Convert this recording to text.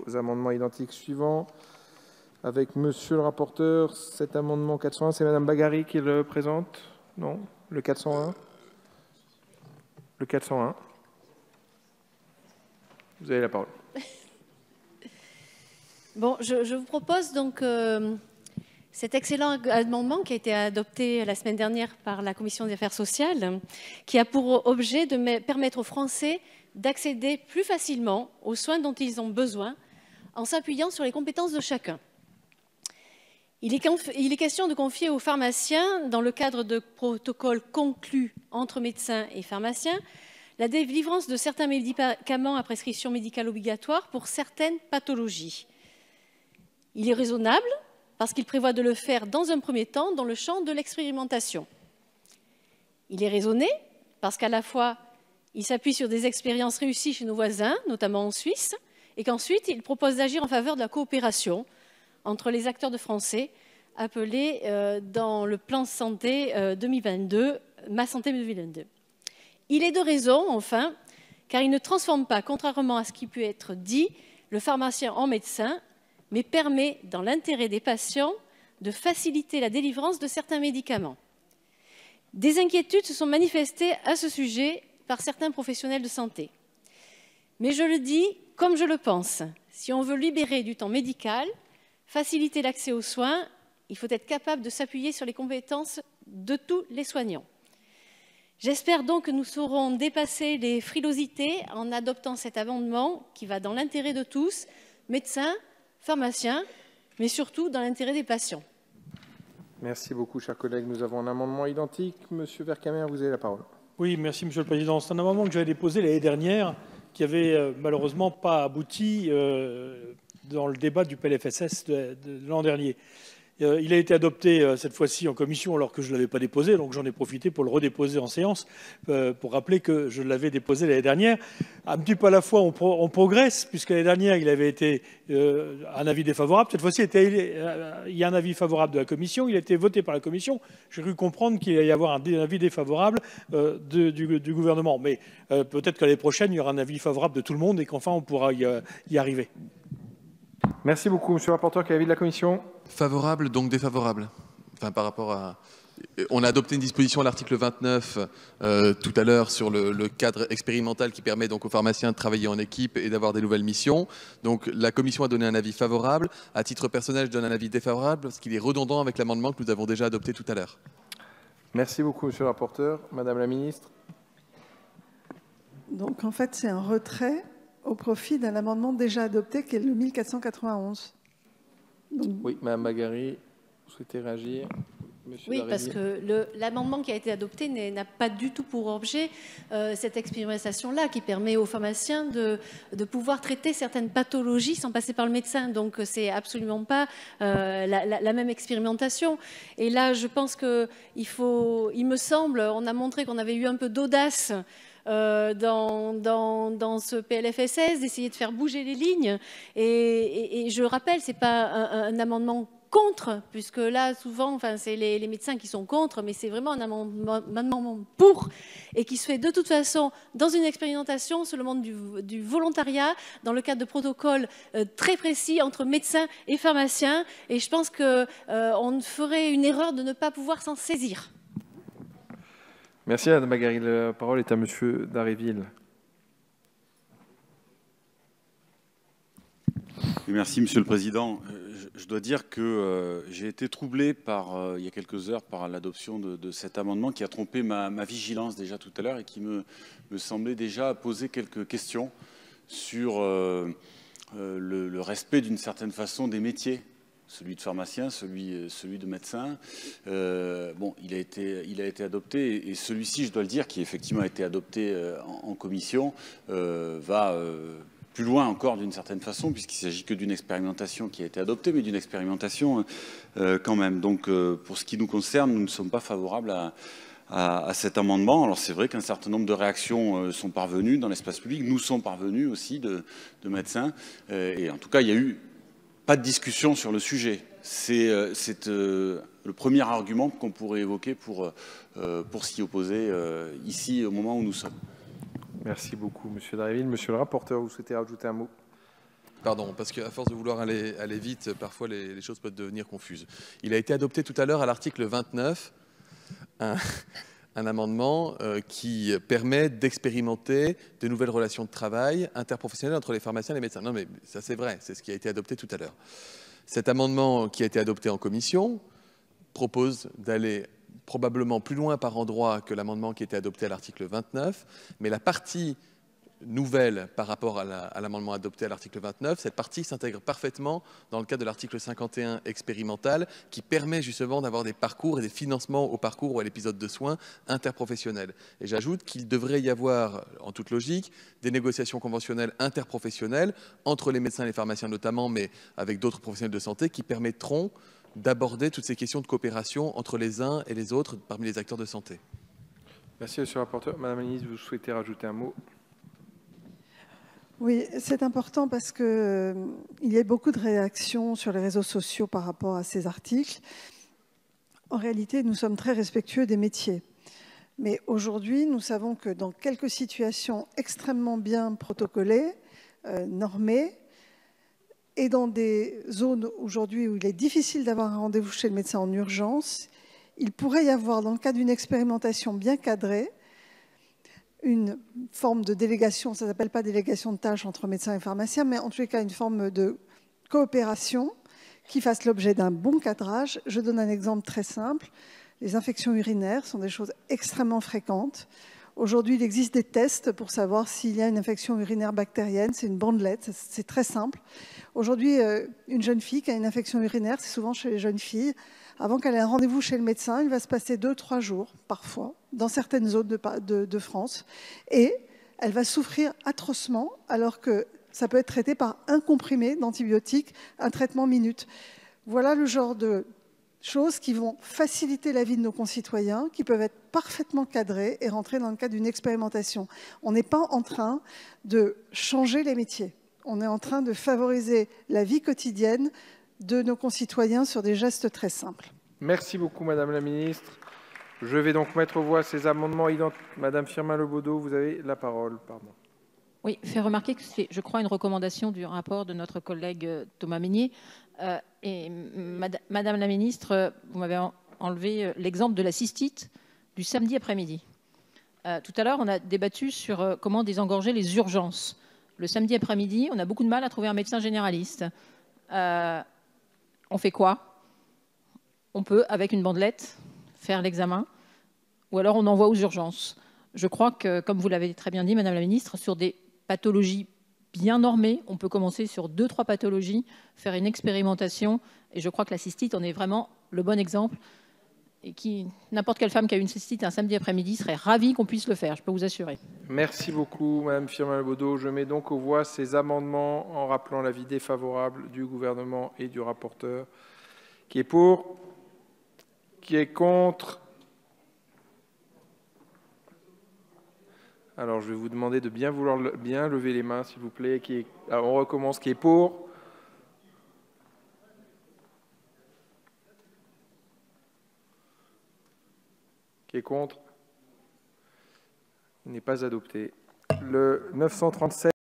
aux amendements identiques suivants. Avec monsieur le rapporteur, cet amendement 401, c'est madame Bagari qui le présente? Non? Le 401? Le 401. Vous avez la parole. Bon, je vous propose donc cet excellent amendement qui a été adopté la semaine dernière par la Commission des affaires sociales, qui a pour objet de permettre aux Français d'accéder plus facilement aux soins dont ils ont besoin en s'appuyant sur les compétences de chacun. Il est question de confier aux pharmaciens, dans le cadre de protocoles conclus entre médecins et pharmaciens, la délivrance de certains médicaments à prescription médicale obligatoire pour certaines pathologies. Il est raisonnable parce qu'il prévoit de le faire dans un premier temps dans le champ de l'expérimentation. Il est raisonné parce qu'à la fois, il s'appuie sur des expériences réussies chez nos voisins, notamment en Suisse, et qu'ensuite, il propose d'agir en faveur de la coopération entre les acteurs de français appelés dans le plan santé 2022, Ma Santé 2022. Il est de raison, enfin, car il ne transforme pas, contrairement à ce qui peut être dit, le pharmacien en médecin, mais permet, dans l'intérêt des patients, de faciliter la délivrance de certains médicaments. Des inquiétudes se sont manifestées à ce sujet par certains professionnels de santé. Mais je le dis comme je le pense, si on veut libérer du temps médical, faciliter l'accès aux soins, il faut être capable de s'appuyer sur les compétences de tous les soignants. J'espère donc que nous saurons dépasser les frilosités en adoptant cet amendement qui va dans l'intérêt de tous, médecins, pharmaciens, mais surtout dans l'intérêt des patients. Merci beaucoup, chers collègues. Nous avons un amendement identique. Monsieur Vercamer, vous avez la parole. Oui, merci Monsieur le Président. C'est un amendement que j'avais déposé l'année dernière, qui avait malheureusement pas abouti dans le débat du PLFSS de l'an dernier. Il a été adopté cette fois-ci en commission alors que je ne l'avais pas déposé, donc j'en ai profité pour le redéposer en séance pour rappeler que je l'avais déposé l'année dernière. Un petit peu à la fois, on progresse, puisque l'année dernière, il avait été un avis défavorable. Cette fois-ci, il y a un avis favorable de la commission. Il a été voté par la commission. J'ai cru comprendre qu'il allait y avoir un avis défavorable du gouvernement. Mais peut-être qu'à l'année prochaine, il y aura un avis favorable de tout le monde et qu'enfin, on pourra y arriver. Merci beaucoup, monsieur le rapporteur. Quel est l'avis de la commission? Favorable, donc défavorable. Enfin, par rapport à... On a adopté une disposition à l'article 29 tout à l'heure sur le cadre expérimental qui permet donc aux pharmaciens de travailler en équipe et d'avoir des nouvelles missions. Donc la commission a donné un avis favorable. À titre personnel, je donne un avis défavorable parce qu'il est redondant avec l'amendement que nous avons déjà adopté tout à l'heure. Merci beaucoup, monsieur le rapporteur. Madame la ministre. Donc en fait, c'est un retrait au profit d'un amendement déjà adopté qui est le 1491. Donc... Oui, Madame Bagari, vous souhaitez réagir? Monsieur Oui, Darriby. parce que l'amendement qui a été adopté n'a pas du tout pour objet cette expérimentation-là qui permet aux pharmaciens de pouvoir traiter certaines pathologies sans passer par le médecin. Donc, c'est absolument pas la même expérimentation. Et là, je pense qu'il me semble, on a montré qu'on avait eu un peu d'audace dans ce PLFSS, d'essayer de faire bouger les lignes. Et je rappelle, ce n'est pas un amendement contre, puisque là, souvent, enfin, c'est les médecins qui sont contre, mais c'est vraiment un amendement pour, et qui se fait de toute façon dans une expérimentation sur le monde du volontariat, dans le cadre de protocoles très précis entre médecins et pharmaciens. Et je pense qu'on ferait une erreur de ne pas pouvoir s'en saisir. Merci, Madame Bagari. La parole est à Monsieur Darréville. Merci, Monsieur le Président. Je dois dire que j'ai été troublé il y a quelques heures par l'adoption de cet amendement qui a trompé ma vigilance déjà tout à l'heure et qui me semblait déjà poser quelques questions sur le respect d'une certaine façon des métiers, celui de pharmacien, celui de médecin. Bon, il a été adopté et celui-ci, je dois le dire, qui effectivement a été adopté en commission, va plus loin encore d'une certaine façon, puisqu'il ne s'agit que d'une expérimentation qui a été adoptée, mais d'une expérimentation quand même. Donc, pour ce qui nous concerne, nous ne sommes pas favorables à cet amendement. Alors, c'est vrai qu'un certain nombre de réactions sont parvenues dans l'espace public, nous sommes parvenus aussi de médecins. Et en tout cas, il n'y a eu pas de discussion sur le sujet. C'est le premier argument qu'on pourrait évoquer pour s'y opposer ici, au moment où nous sommes. Merci beaucoup, Monsieur Darréville. Monsieur le rapporteur, vous souhaitez rajouter un mot? Pardon, parce qu'à force de vouloir aller vite, parfois les choses peuvent devenir confuses. Il a été adopté tout à l'heure à l'article 29 un amendement qui permet d'expérimenter de nouvelles relations de travail interprofessionnelles entre les pharmaciens et les médecins. Non, mais ça c'est vrai, c'est ce qui a été adopté tout à l'heure. Cet amendement qui a été adopté en commission propose d'aller probablement plus loin par endroit que l'amendement qui a été adopté à l'article 29, mais la partie nouvelle par rapport à l'amendement adopté à l'article 29, cette partie s'intègre parfaitement dans le cadre de l'article 51 expérimental qui permet justement d'avoir des parcours et des financements au parcours ou à l'épisode de soins interprofessionnels. Et j'ajoute qu'il devrait y avoir, en toute logique, des négociations conventionnelles interprofessionnelles entre les médecins et les pharmaciens notamment, mais avec d'autres professionnels de santé qui permettront d'aborder toutes ces questions de coopération entre les uns et les autres parmi les acteurs de santé. Merci, monsieur le rapporteur. Madame la ministre, vous souhaitez rajouter un mot? Oui, c'est important parce qu'il y a beaucoup de réactions sur les réseaux sociaux par rapport à ces articles. En réalité, nous sommes très respectueux des métiers. Mais aujourd'hui, nous savons que dans quelques situations extrêmement bien protocolées, normées, et dans des zones aujourd'hui où il est difficile d'avoir un rendez-vous chez le médecin en urgence, il pourrait y avoir, dans le cadre d'une expérimentation bien cadrée, une forme de délégation, ça ne s'appelle pas délégation de tâches entre médecins et pharmaciens, mais en tous les cas une forme de coopération qui fasse l'objet d'un bon cadrage. Je donne un exemple très simple. Les infections urinaires sont des choses extrêmement fréquentes. Aujourd'hui, il existe des tests pour savoir s'il y a une infection urinaire bactérienne. C'est une bandelette, c'est très simple. Aujourd'hui, une jeune fille qui a une infection urinaire, c'est souvent chez les jeunes filles, avant qu'elle ait un rendez-vous chez le médecin, il va se passer 2-3 jours, parfois, dans certaines zones de France. Et elle va souffrir atrocement, alors que ça peut être traité par un comprimé d'antibiotiques, un traitement minute. Voilà le genre de choses qui vont faciliter la vie de nos concitoyens, qui peuvent être parfaitement cadrées et rentrer dans le cadre d'une expérimentation. On n'est pas en train de changer les métiers. On est en train de favoriser la vie quotidienne de nos concitoyens sur des gestes très simples. Merci beaucoup, Madame la Ministre. Je vais donc mettre aux voix ces amendements identiques. Madame Firmin-Lebaudot, vous avez la parole. Pardon. Oui, faire remarquer que c'est, je crois, une recommandation du rapport de notre collègue Thomas Mesnier. Et Madame la Ministre, vous m'avez enlevé l'exemple de la cystite du samedi après-midi. Tout à l'heure, on a débattu sur comment désengorger les urgences. Le samedi après-midi, on a beaucoup de mal à trouver un médecin généraliste. On fait quoi? On peut, avec une bandelette, faire l'examen, ou alors on envoie aux urgences. Je crois que, comme vous l'avez très bien dit, Madame la Ministre, sur des pathologies bien normées, on peut commencer sur 2-3 pathologies, faire une expérimentation, et je crois que la cystite en est vraiment le bon exemple, et n'importe quelle femme qui a une cystite un samedi après-midi serait ravie qu'on puisse le faire, je peux vous assurer. Merci beaucoup, Madame Firmin-Lebaudot. Je mets donc aux voix ces amendements en rappelant l'avis défavorable du gouvernement et du rapporteur. Qui est pour? Qui est contre? Alors, je vais vous demander de bien vouloir bien lever les mains, s'il vous plaît. Alors, on recommence. Qui est pour? Qui est contre? Il n'est pas adopté. Le 937.